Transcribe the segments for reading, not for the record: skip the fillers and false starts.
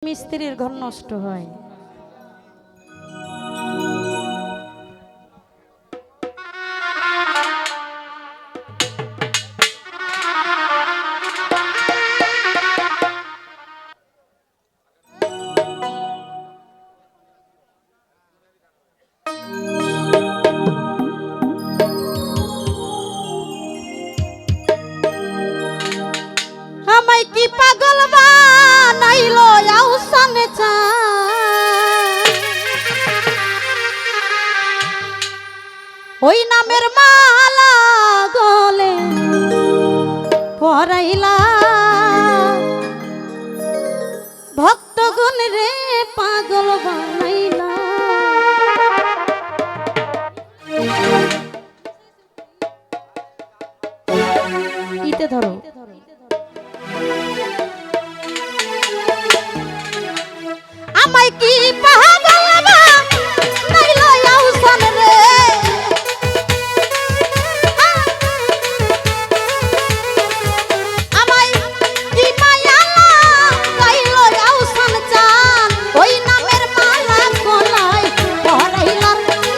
মিস্ত্রির ঘর নষ্ট হয়। আমায় কি পাগল বানাইলো আউসানে চা, ওই নামের মালা গলে পরাইলা, ভক্তগণ রে পাগল বানাইলা। ইতে ধরো আমায় কি পাগল বানাইলো আউসান রে, আমায় কি মায়া লাগাইলো আউসান চান, ওই নামের মালা গলায় পরাইলা,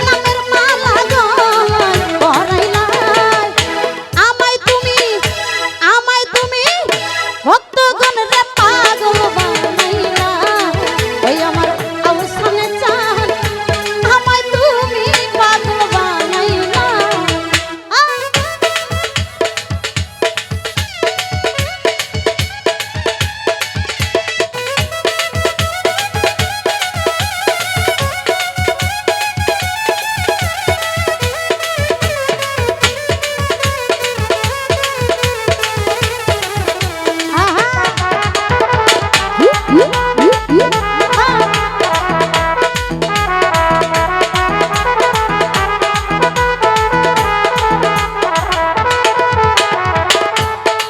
নামের মালা গলায় পরাইলা। আমায় তুমি ভক্তগণ রে পাগল বানাইলা, ওই আমার আউসানে চান, আমায় তুমি পাগল বানাইলা।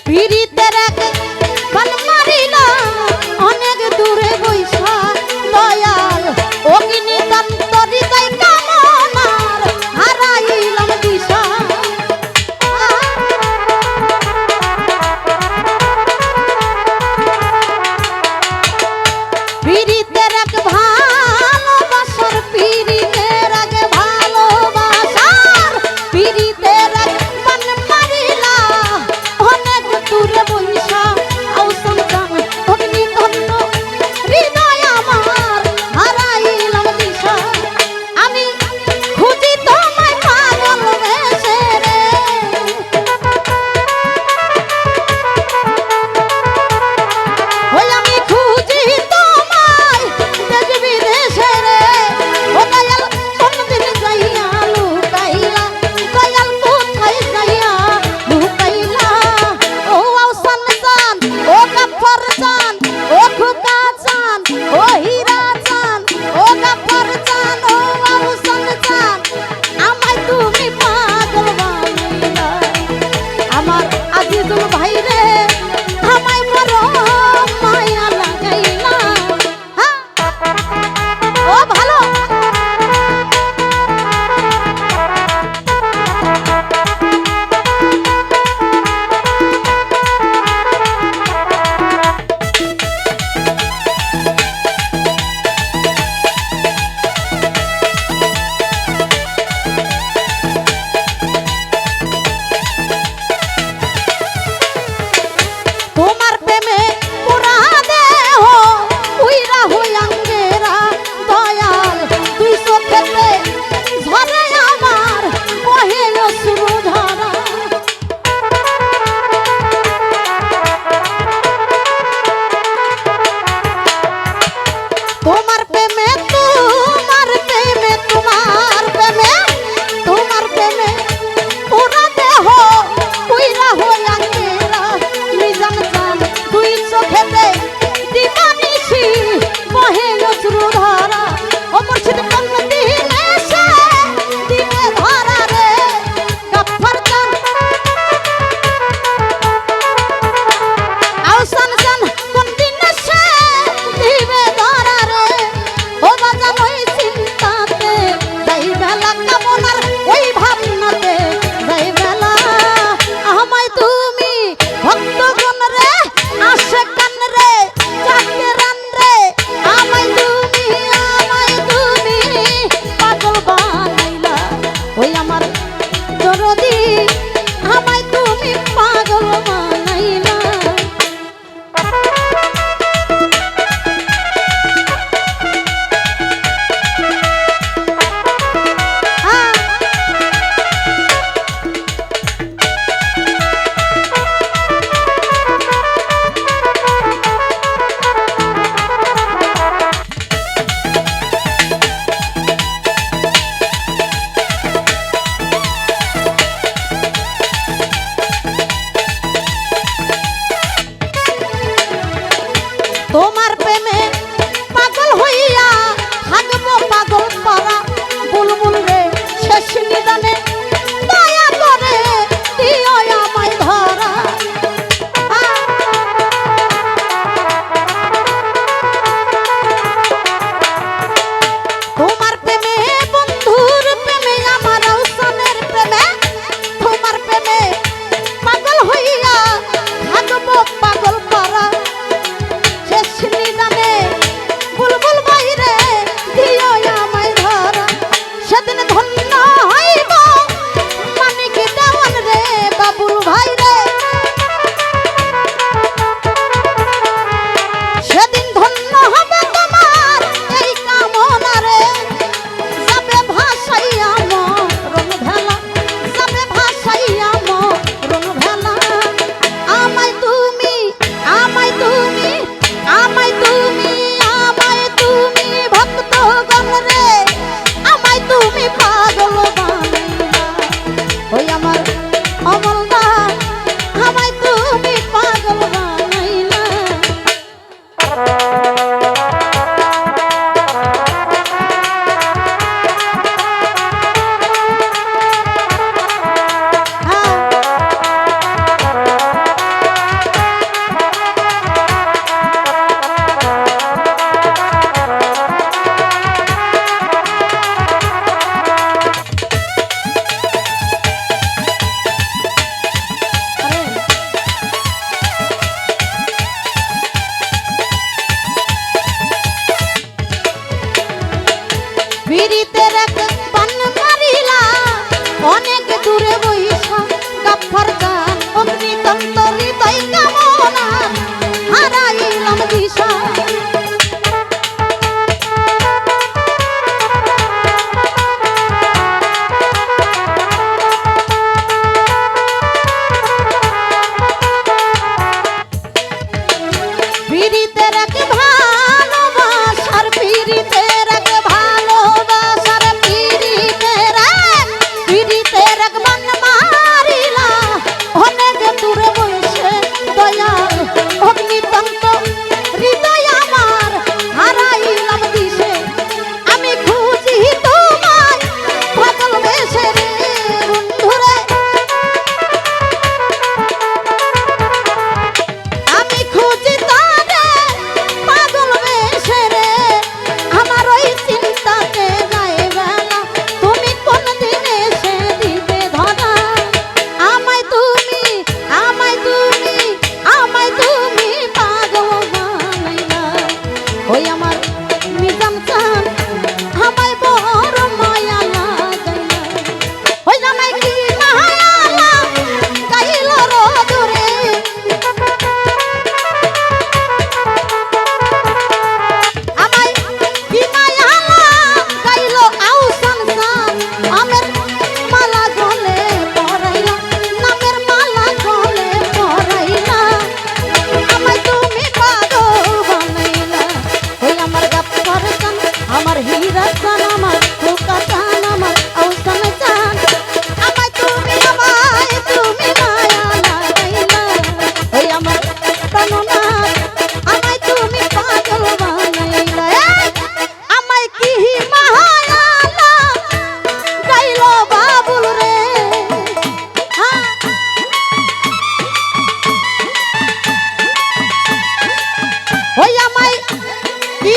পিরিতের এক বান মারিলা অনেক দূরে বৈশা, দয়াল অগ্নি দন্তরি যাই কামনার হারাইলাম দিশা। পিরিতের এক ভালোবাসার, পিরিতের এক ভালোবাসার, পিরিতের এক বান মারিলা অনেক দূরে বৈশা, আউসান চান অগ্নি দন্ত হৃদয় আমার হারাইলাম দিশা। আমি খুঁজি তোমায় পাগল বেশে রে, ওই আমি খুঁজি তোমায় দেশ বিদেশে রে, ও দয়াল কোনদিন যাইয়া লুকাইলা, দয়াল কোথায় যাইয়া লুকাইলা। ও আউসান চান, ও গাফফার চান, ও খোকা চান, ও হীরা চান, ও গাফফার চান, ও আউসান চান, আমায় তুমি পাগল বানাইলা। আমার আজিজুল ভাই রে আমায় বড় মায়া লাগাইলা। হ্যাঁ, ও ভালো তোমার প্রেমে পুরা দেহ উইরা হইয়াঙ্গেরা, দয়াল তুই চোখেতে ঝরে আমার বহে অশ্রুধারা। তোমার প্রেমে তোমার প্রেমে তোমার প্রেমে তোমার প্রেমে পুরা দেহ উইরা হইয়াঙ্গেরা, নিজান চান তুই চোখেতে দিবানিশি বহে অশ্রুধারা। ও মুর্শিদ কোনদিন এসে দিবে ধরা রে, গাফফার চান আউসান চান কোনদিন এসে দিবে ধরা রে, বিরিতের এক পান মারিলা অনেক দূরে বইসা গাফার গান অগ্নিতন্ত হৃদয় কামনা হারাইলাম দিশা বিরিতের এক ভালোবাসার বিরিতের এক ভালোবাসার বিরিতের এক বান মারিলা অনেক দূরে বসে দয়াল অগ্নিতন্ত হৃদয় আমার হারাইলাম দিশে আমি খুঁজি তোমায় পাগল বেশে রে বন্ধুরে আমি খুঁজি তারে পাগল বেশে রে আমার ওই চিন্তাতে যায় বেলা তুমি কোন দিন এসে দিতে ধরা আমায় তুমি আমায় তুমি আমায় তুমি পাগল বানাইলা ওই আমার মিজান চান আমায় বড় মায়া লাগাইলা ওই আমায় কি মায়া গাইল রোদরে আমায় কি মায়া গাইল আউসান সান আমের মালা গলে পরাইলা নামের মালা গলে পরাইলা আমায় তুমি পাগল বানাইলা ওই আমার গাফফার চান আমার হীরা চান আমার ধোকা চান আমার আউসান চান আমায় তুমি মায়া লাগাইলা ওই আমার প্রাণনাথ আমায় তুমি পাগল বানাইলা আমায় কি মায়া গাইল বাবুল রে হ্যাঁ ওই আমায় কি